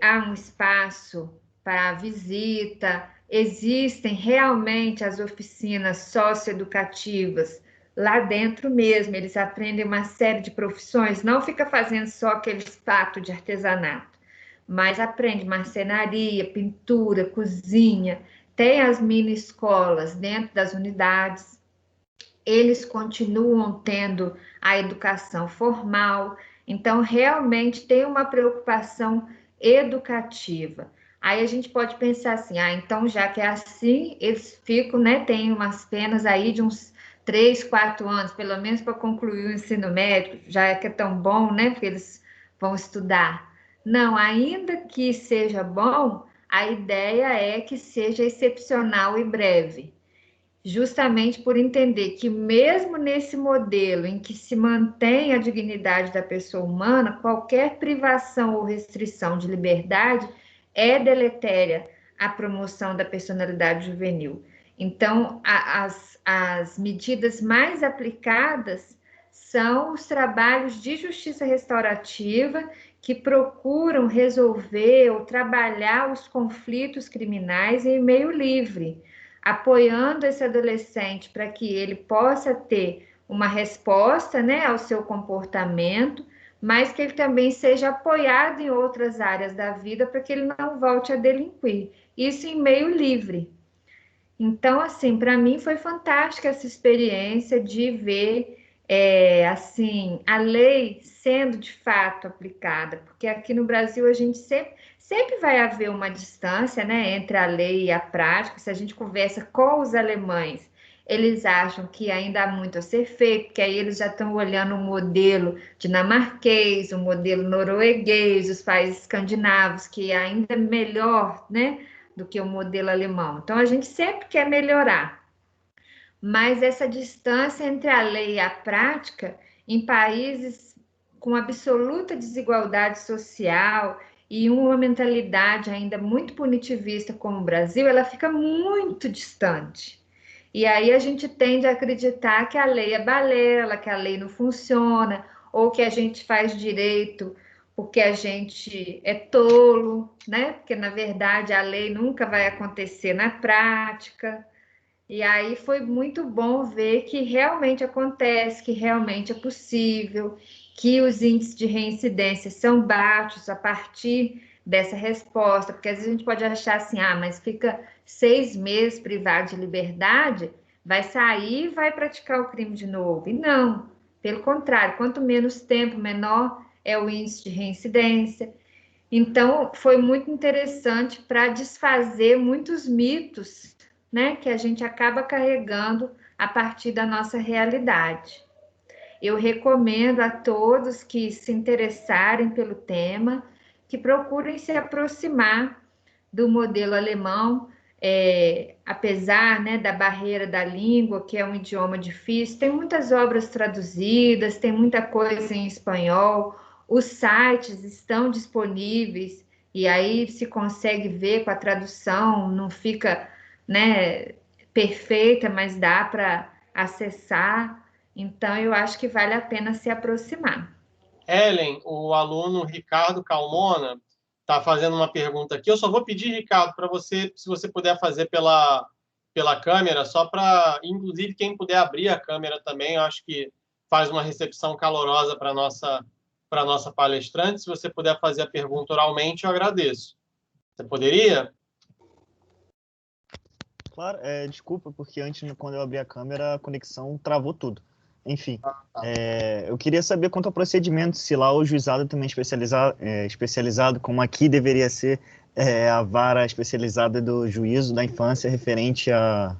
há um espaço para visita, existem realmente as oficinas socioeducativas lá dentro mesmo, eles aprendem uma série de profissões, não fica fazendo só aqueles fatos de artesanato, mas aprende marcenaria, pintura, cozinha, tem as mini escolas dentro das unidades, eles continuam tendo a educação formal, então realmente tem uma preocupação educativa. Aí a gente pode pensar assim, então já que é assim, eles ficam, né, tem umas penas aí de uns 3, 4 anos, pelo menos para concluir o ensino médio, já é que é tão bom, né, porque eles vão estudar. Não, ainda que seja bom, a ideia é que seja excepcional e breve, justamente por entender que mesmo nesse modelo em que se mantém a dignidade da pessoa humana, qualquer privação ou restrição de liberdade é deletéria à promoção da personalidade juvenil. Então, as medidas mais aplicadas são os trabalhos de justiça restaurativa, que procuram resolver ou trabalhar os conflitos criminais em meio livre, apoiando esse adolescente para que ele possa ter uma resposta, né, ao seu comportamento, mas que ele também seja apoiado em outras áreas da vida para que ele não volte a delinquir. Isso em meio livre. Então, assim, para mim foi fantástica essa experiência de ver, assim, a lei sendo de fato aplicada, porque aqui no Brasil a gente sempre vai haver uma distância, né, entre a lei e a prática. Se a gente conversa com os alemães, eles acham que ainda há muito a ser feito, porque aí eles já estão olhando o modelo dinamarquês, o modelo norueguês, os países escandinavos, que é ainda melhor, né, do que o modelo alemão. Então, a gente sempre quer melhorar, mas essa distância entre a lei e a prática, em países com absoluta desigualdade social e uma mentalidade ainda muito punitivista como o Brasil, ela fica muito distante. E aí a gente tende a acreditar que a lei é balela, que a lei não funciona, ou que a gente faz direito porque a gente é tolo, né? Porque, na verdade, a lei nunca vai acontecer na prática. E aí foi muito bom ver que realmente acontece, que realmente é possível, que os índices de reincidência são baixos a partir dessa resposta, porque às vezes a gente pode achar assim, mas fica 6 meses privado de liberdade, vai sair e vai praticar o crime de novo. E não, pelo contrário, quanto menos tempo, menor é o índice de reincidência. Então, foi muito interessante para desfazer muitos mitos, né, que a gente acaba carregando a partir da nossa realidade. Eu recomendo a todos que se interessarem pelo tema, que procurem se aproximar do modelo alemão, apesar, né, da barreira da língua, que é um idioma difícil, tem muitas obras traduzidas, tem muita coisa em espanhol, os sites estão disponíveis, e aí se consegue ver com a tradução, não fica, né, perfeita, mas dá para acessar. Então, eu acho que vale a pena se aproximar. Ellen, o aluno Ricardo Calmona está fazendo uma pergunta aqui. Eu só vou pedir, Ricardo, para você, se você puder fazer pela câmera, só para, inclusive, quem puder abrir a câmera também, eu acho que faz uma recepção calorosa para a nossa palestrante. Se você puder fazer a pergunta oralmente, eu agradeço. Você poderia? Claro, desculpa, porque antes, quando eu abri a câmera, a conexão travou tudo. Enfim, eu queria saber quanto ao procedimento, se lá o juizado também especializado, como aqui deveria ser a vara especializada do juízo da infância referente à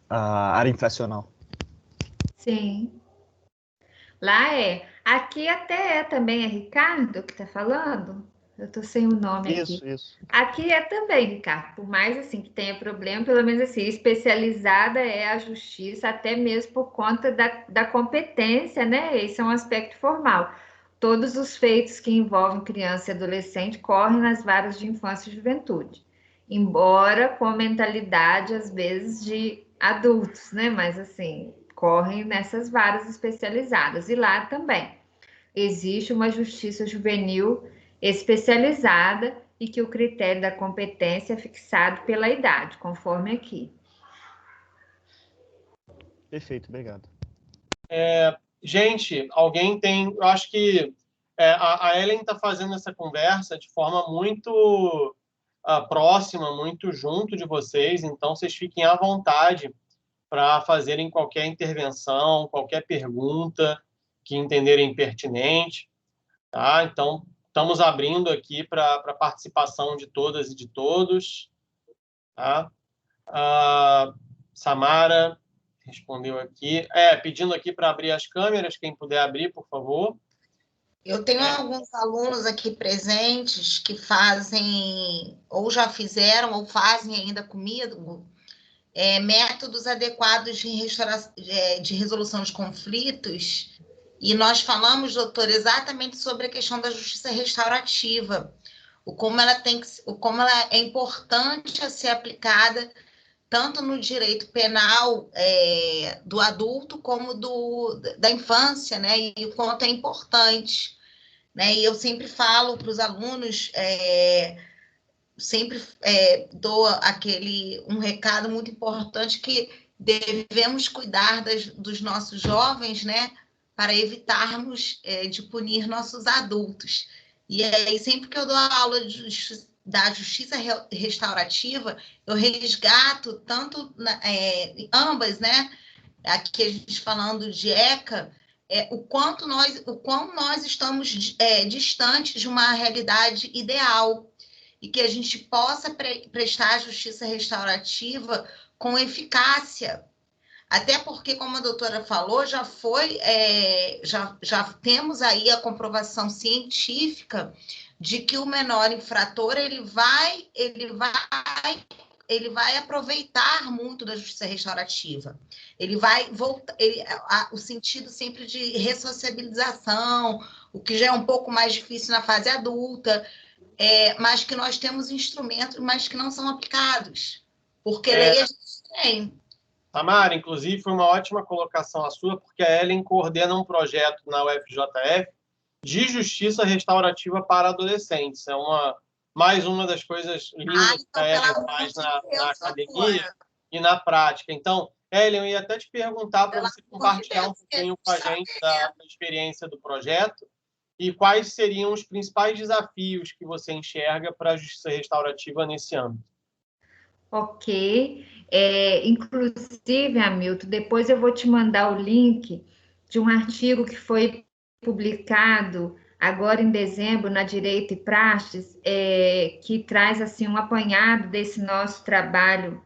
área infracional. Sim. Lá é. Aqui até também, é Ricardo que está falando? Eu estou sem o nome aqui. Isso. Aqui é também, Ricardo. Por mais assim que tenha problema, pelo menos assim, especializada é a justiça, até mesmo por conta da competência, né? Esse é um aspecto formal. Todos os feitos que envolvem criança e adolescente correm nas varas de infância e juventude. Embora com mentalidade, às vezes, de adultos, né? Mas assim, correm nessas varas especializadas. E lá também existe uma justiça juvenil especializada e que o critério da competência é fixado pela idade, conforme aqui. Perfeito, obrigado. Gente, alguém tem... Eu acho que a Ellen está fazendo essa conversa de forma muito próxima, muito junto de vocês, então vocês fiquem à vontade para fazerem qualquer intervenção, qualquer pergunta que entenderem pertinente, tá? Então, estamos abrindo aqui para a participação de todas e de todos, tá? Samara respondeu aqui. Pedindo aqui para abrir as câmeras, quem puder abrir, por favor. Eu tenho alguns alunos aqui presentes que fazem, ou já fizeram, ou fazem ainda comigo, métodos adequados de resolução de conflitos, e nós falamos, doutor, exatamente sobre a questão da justiça restaurativa, como ela é importante a ser aplicada tanto no direito penal do adulto como da infância, né? E o quanto é importante, né? E eu sempre falo para os alunos, sempre dou um recado muito importante que devemos cuidar dos nossos jovens, né? Para evitarmos de punir nossos adultos. E aí, sempre que eu dou a aula da justiça restaurativa, eu resgato tanto ambas, né? Aqui a gente falando de ECA, o quão nós estamos distantes de uma realidade ideal e que a gente possa prestar justiça restaurativa com eficácia. Até porque, como a doutora falou, já temos aí a comprovação científica de que o menor infrator ele vai aproveitar muito da justiça restaurativa. Ele vai voltar, o sentido sempre de ressociabilização, o que já é um pouco mais difícil na fase adulta, mas que nós temos instrumentos, mas que não são aplicados, porque lei a gente tem. Tamara, inclusive, foi uma ótima colocação a sua, porque a Ellen coordena um projeto na UFJF de justiça restaurativa para adolescentes. É mais uma das coisas lindas que a Ellen faz na academia e na prática. Então, Ellen, eu ia até te perguntar para você compartilhar um pouquinho com a gente da experiência do projeto e quais seriam os principais desafios que você enxerga para a justiça restaurativa nesse âmbito. Ok. Inclusive, Hamilton, depois eu vou te mandar o link de um artigo que foi publicado agora em dezembro na Direito e Praxis, que traz assim um apanhado desse nosso trabalho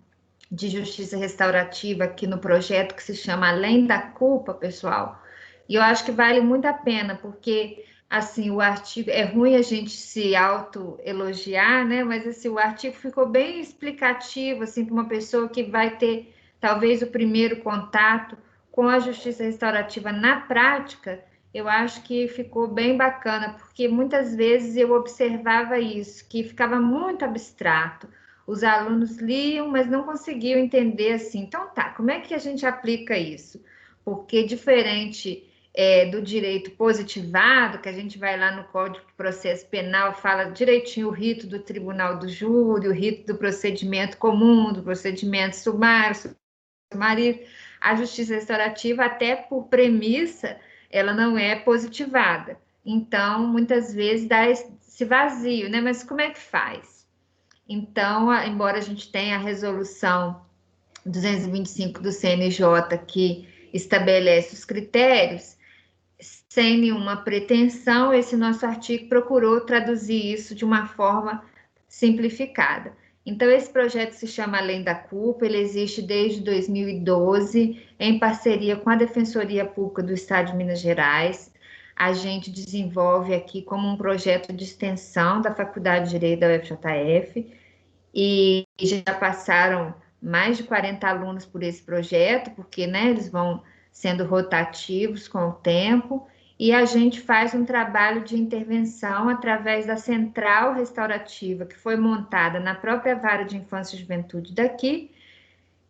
de justiça restaurativa aqui no projeto que se chama Além da Culpa, pessoal. E eu acho que vale muito a pena, porque assim, o artigo, é ruim a gente se autoelogiar, né? Mas assim, o artigo ficou bem explicativo, assim, para uma pessoa que vai ter talvez o primeiro contato com a justiça restaurativa na prática. Eu acho que ficou bem bacana, porque muitas vezes eu observava isso, que ficava muito abstrato. Os alunos liam, mas não conseguiam entender assim. Então, tá, como é que a gente aplica isso? Porque diferente do direito positivado, que a gente vai lá no Código de Processo Penal, fala direitinho o rito do tribunal do júri, o rito do procedimento comum, do procedimento sumário, a justiça restaurativa, até por premissa, ela não é positivada. Então, muitas vezes dá esse vazio, né? Mas como é que faz? Então, embora a gente tenha a resolução 225 do CNJ que estabelece os critérios, sem nenhuma pretensão, esse nosso artigo procurou traduzir isso de uma forma simplificada. Então, esse projeto se chama Além da Culpa, ele existe desde 2012, em parceria com a Defensoria Pública do Estado de Minas Gerais. A gente desenvolve aqui como um projeto de extensão da Faculdade de Direito da UFJF, e já passaram mais de 40 alunos por esse projeto, porque, né, eles vão sendo rotativos com o tempo, e a gente faz um trabalho de intervenção através da central restaurativa, que foi montada na própria Vara de Infância e Juventude daqui.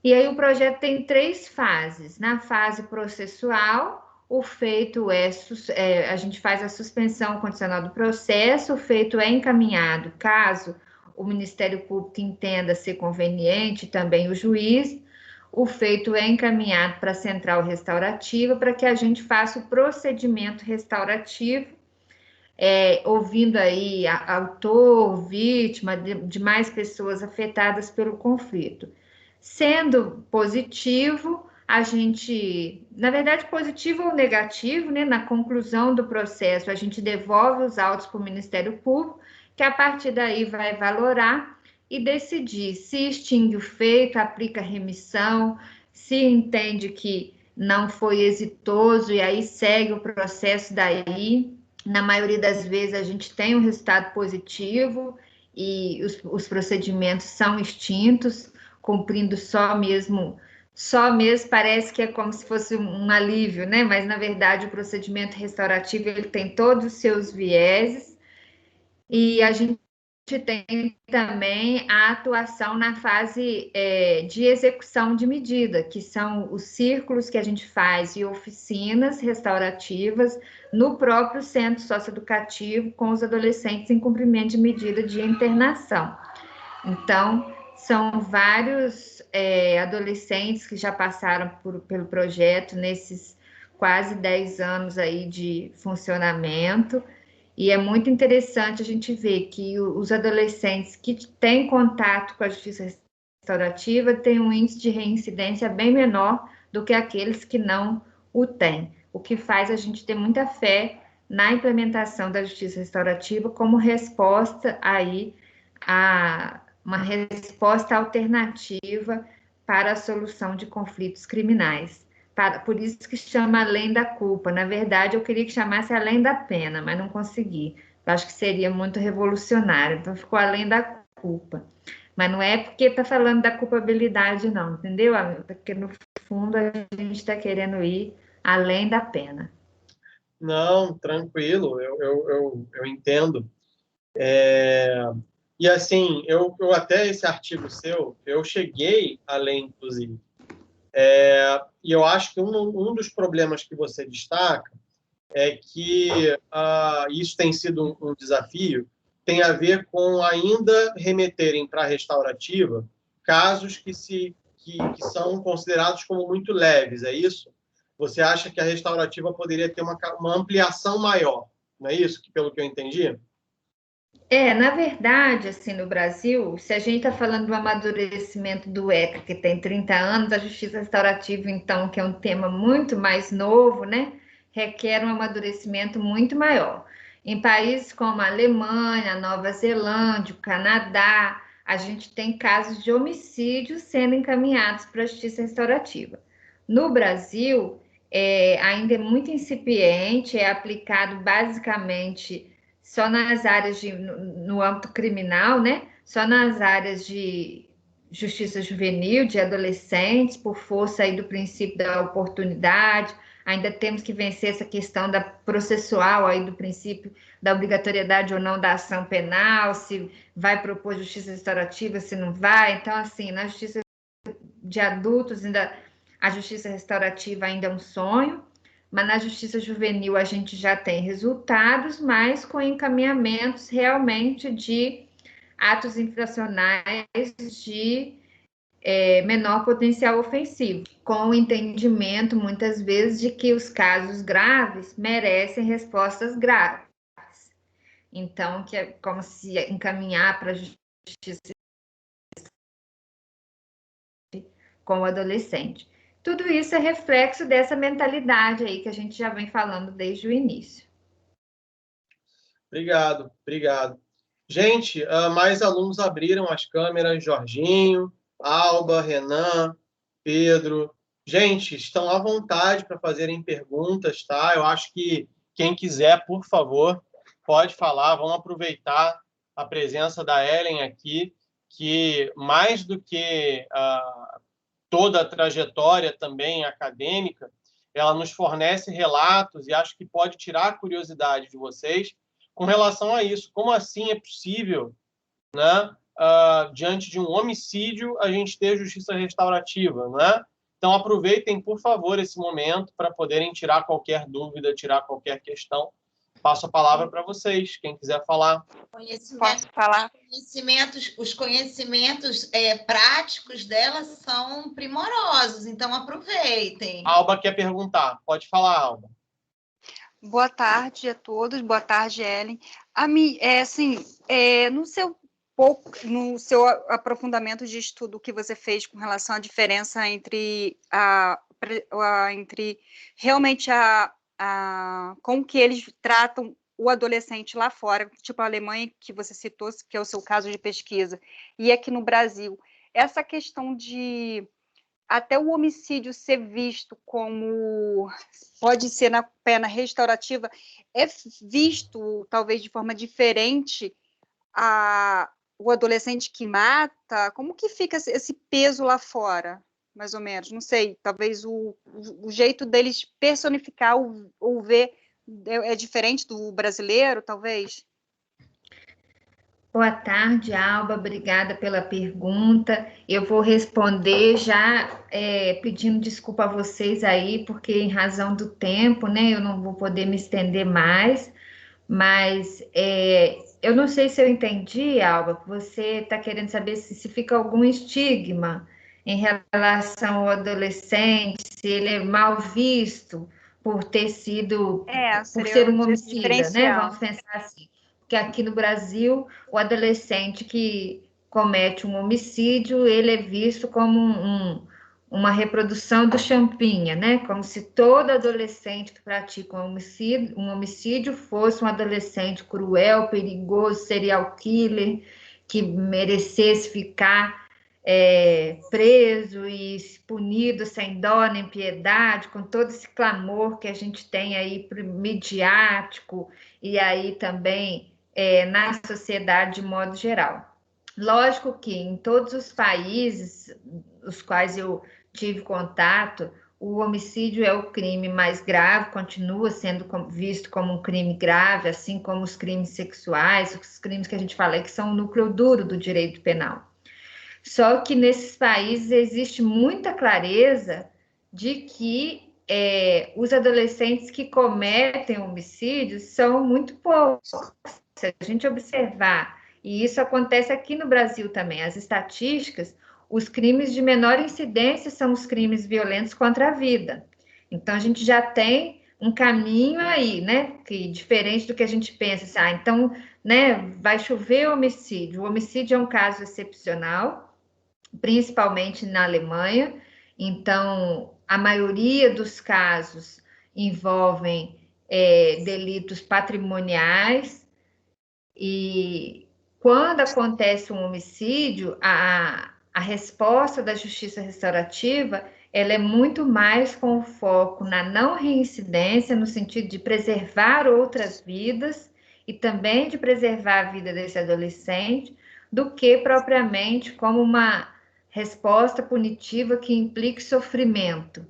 E aí o projeto tem 3 fases. Na fase processual, o feito a gente faz a suspensão condicional do processo, o feito é encaminhado, caso o Ministério Público entenda ser conveniente, também o juiz, o feito é encaminhado para a central restaurativa para que a gente faça o procedimento restaurativo, ouvindo aí autor, vítima, demais pessoas afetadas pelo conflito. Sendo positivo, a gente, na verdade, positivo ou negativo, né, na conclusão do processo, a gente devolve os autos para o Ministério Público, que a partir daí vai valorar e decidir se extingue o feito, aplica remissão, se entende que não foi exitoso e aí segue o processo daí. Na maioria das vezes a gente tem um resultado positivo e os procedimentos são extintos, cumprindo só mesmo parece que é como se fosse um alívio, né? Mas na verdade o procedimento restaurativo ele tem todos os seus vieses. E a gente tem também a atuação na fase de execução de medida, que são os círculos que a gente faz e oficinas restaurativas no próprio centro socioeducativo com os adolescentes em cumprimento de medida de internação. Então, são vários adolescentes que já passaram pelo projeto nesses quase 10 anos aí de funcionamento. E é muito interessante a gente ver que os adolescentes que têm contato com a justiça restaurativa têm um índice de reincidência bem menor do que aqueles que não o têm, o que faz a gente ter muita fé na implementação da justiça restaurativa como resposta aí a uma resposta alternativa para a solução de conflitos criminais. Por isso que chama Além da Culpa. Na verdade, eu queria que chamasse Além da Pena, mas não consegui. Eu acho que seria muito revolucionário. Então, ficou Além da Culpa. Mas não é porque está falando da culpabilidade, não, entendeu? Porque, no fundo, a gente está querendo ir além da pena. Não, tranquilo, eu entendo. E, assim, eu até esse artigo seu, eu cheguei a ler, inclusive. E eu acho que um dos problemas que você destaca é que isso tem sido um desafio, tem a ver com ainda remeterem para a restaurativa casos que são considerados como muito leves, é isso? Você acha que a restaurativa poderia ter uma ampliação maior, não é isso? Pelo que eu entendi? Na verdade, assim, no Brasil, se a gente está falando do amadurecimento do ECA, que tem 30 anos, a justiça restaurativa, então, que é um tema muito mais novo, né, requer um amadurecimento muito maior. Em países como a Alemanha, a Nova Zelândia, o Canadá, a gente tem casos de homicídio sendo encaminhados para a justiça restaurativa. No Brasil, ainda é muito incipiente, é aplicado basicamente só nas áreas no âmbito criminal, né? Só nas áreas de justiça juvenil, de adolescentes, por força aí do princípio da oportunidade. Ainda temos que vencer essa questão da processual aí do princípio da obrigatoriedade ou não da ação penal, se vai propor justiça restaurativa, se não vai. Então, assim, na justiça de adultos, a justiça restaurativa ainda é um sonho. Mas na justiça juvenil a gente já tem resultados, mas com encaminhamentos realmente de atos infracionais de menor potencial ofensivo, com o entendimento, muitas vezes, de que os casos graves merecem respostas graves. Então, que é como se encaminhar para a justiça com o adolescente. Tudo isso é reflexo dessa mentalidade aí que a gente já vem falando desde o início. Obrigado. Gente, mais alunos abriram as câmeras, Jorginho, Alba, Renan, Pedro. Gente, estão à vontade para fazerem perguntas, tá? Eu acho que quem quiser, por favor, pode falar. Vamos aproveitar a presença da Ellen aqui, que mais do que toda a trajetória também acadêmica, ela nos fornece relatos e acho que pode tirar a curiosidade de vocês com relação a isso. Como assim é possível, né, diante de um homicídio, a gente ter justiça restaurativa, né? Então, aproveitem, por favor, esse momento para poderem tirar qualquer dúvida, tirar qualquer questão. Passo a palavra para vocês, quem quiser falar. Posso falar? Os conhecimentos práticos dela são primorosos, então aproveitem. A Alba quer perguntar. Pode falar, Alba. Boa tarde a todos, boa tarde, Ellen. No seu aprofundamento de estudo que você fez com relação à diferença entre realmente como que eles tratam o adolescente lá fora, tipo a Alemanha, que você citou, que é o seu caso de pesquisa, e aqui no Brasil, essa questão de até o homicídio ser visto como pode ser na pena restaurativa, é visto talvez de forma diferente o adolescente que mata? Como que fica esse peso lá fora, mais ou menos? Não sei, talvez o jeito deles personificar ou ver é diferente do brasileiro, talvez? Boa tarde, Alba. Obrigada pela pergunta. Eu vou responder já pedindo desculpa a vocês aí, porque em razão do tempo, né, eu não vou poder me estender mais, mas eu não sei se eu entendi, Alba. Você está querendo saber se fica algum estigma em relação ao adolescente, se ele é mal visto por ter sido, por seria ser um um homicida, né? diferencial. Vamos pensar assim. Porque aqui no Brasil, o adolescente que comete um homicídio, ele é visto como uma reprodução do Champinha, né? Como se todo adolescente que pratica um homicídio fosse um adolescente cruel, perigoso, serial killer, que merecesse ficar preso e punido sem dó nem piedade, com todo esse clamor que a gente tem aí midiático e aí também na sociedade de modo geral. Lógico que em todos os países os quais eu tive contato, o homicídio é o crime mais grave, continua sendo visto como um crime grave, assim como os crimes sexuais, os crimes que a gente fala que são o núcleo duro do direito penal. Só que nesses países existe muita clareza de que os adolescentes que cometem homicídios são muito poucos. Se a gente observar, e isso acontece aqui no Brasil também, as estatísticas, os crimes de menor incidência são os crimes violentos contra a vida. Então, a gente já tem um caminho aí, né? Que diferente do que a gente pensa, assim, então, né, vai chover homicídio. O homicídio é um caso excepcional, principalmente na Alemanha. Então, a maioria dos casos envolvem delitos patrimoniais, e quando acontece um homicídio, a resposta da justiça restaurativa ela é muito mais com foco na não reincidência, no sentido de preservar outras vidas e também de preservar a vida desse adolescente, do que propriamente como uma resposta punitiva que implique sofrimento.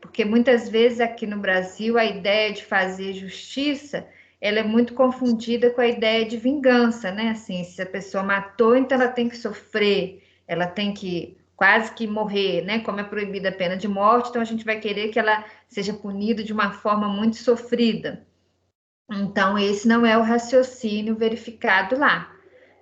Porque muitas vezes aqui no Brasil a ideia de fazer justiça ela é muito confundida com a ideia de vingança, né? Assim, se a pessoa matou, então ela tem que sofrer, ela tem que quase que morrer, né? Como é proibida a pena de morte, então a gente vai querer que ela seja punida de uma forma muito sofrida. Então, esse não é o raciocínio verificado lá.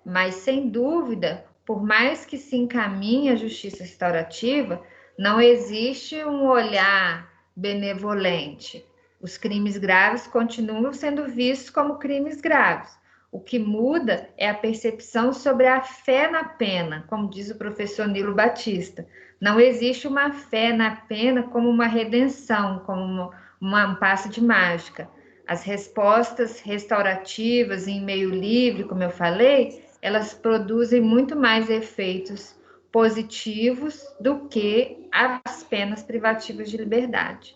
Mas, sem dúvida, por mais que se encaminhe a justiça restaurativa, não existe um olhar benevolente. Os crimes graves continuam sendo vistos como crimes graves. O que muda é a percepção sobre a fé na pena, como diz o professor Nilo Batista. Não existe uma fé na pena como uma redenção, como um passe de mágica. As respostas restaurativas em meio livre, como eu falei, elas produzem muito mais efeitos positivos do que as penas privativas de liberdade.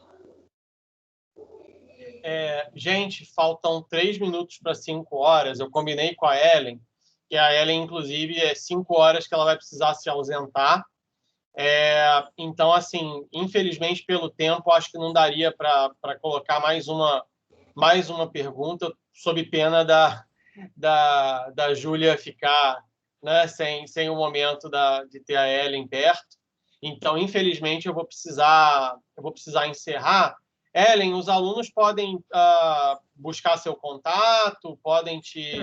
Gente, faltam 3 minutos para 5 horas. Eu combinei com a Ellen, que a Ellen, inclusive, 5 horas que ela vai precisar se ausentar. Então, assim, infelizmente, pelo tempo, acho que não daria para colocar mais uma pergunta, sob pena da Júlia ficar, né, sem o momento de ter a Ellen perto. Então, infelizmente, eu vou precisar encerrar. Ellen, os alunos podem buscar seu contato, podem te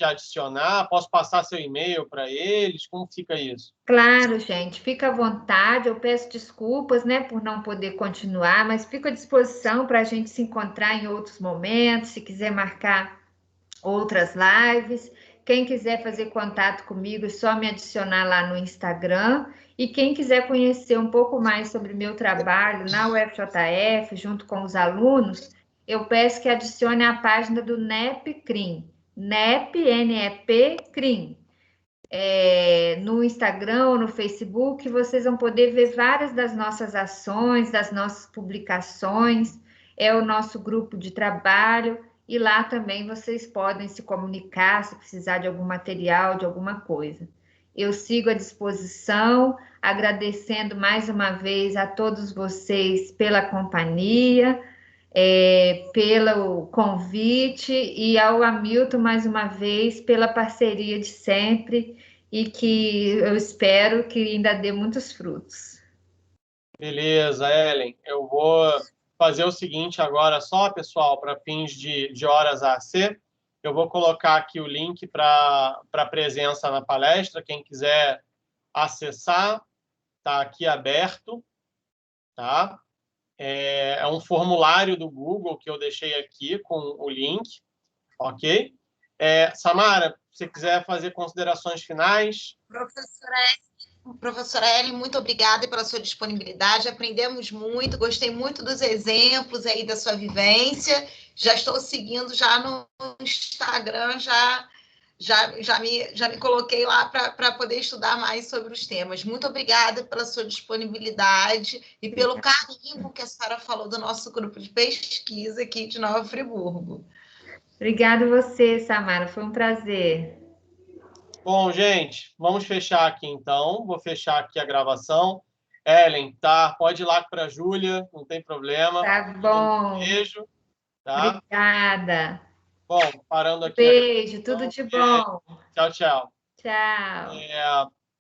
adicionar, posso passar seu e-mail para eles? Como fica isso? Claro, gente, fica à vontade. Eu peço desculpas, né, por não poder continuar, mas fico à disposição para a gente se encontrar em outros momentos, se quiser marcar outras lives. Quem quiser fazer contato comigo, é só me adicionar lá no Instagram. E quem quiser conhecer um pouco mais sobre meu trabalho na UFJF, junto com os alunos, eu peço que adicione a página do NEP CRIM, NEP, N-E-P, CRIM. No Instagram ou no Facebook, vocês vão poder ver várias das nossas ações, das nossas publicações, é o nosso grupo de trabalho, e lá também vocês podem se comunicar se precisar de algum material, de alguma coisa. Eu sigo à disposição, agradecendo mais uma vez a todos vocês pela companhia, pelo convite e ao Hamilton, mais uma vez, pela parceria de sempre e que eu espero que ainda dê muitos frutos. Beleza, Ellen. Eu vou fazer o seguinte agora só, pessoal, para fins de horas AC. Eu vou colocar aqui o link para a presença na palestra. Quem quiser acessar, está aqui aberto, tá? É um formulário do Google que eu deixei aqui com o link, ok? Samara, se você quiser fazer considerações finais. Professora Ellen, muito obrigada pela sua disponibilidade. Aprendemos muito, gostei muito dos exemplos aí da sua vivência. Já estou seguindo já no Instagram, já me coloquei lá para poder estudar mais sobre os temas. Muito obrigada pela sua disponibilidade e pelo carinho que a senhora falou do nosso grupo de pesquisa aqui de Nova Friburgo. Obrigada a você, Samara. Foi um prazer. Bom, gente, vamos fechar aqui então. Vou fechar aqui a gravação. Ellen, tá? Pode ir lá para a Júlia, não tem problema. Tá bom. Um beijo, tá? Obrigada. Bom, parando aqui. Beijo, tudo de bom. Tchau, tchau. Tchau.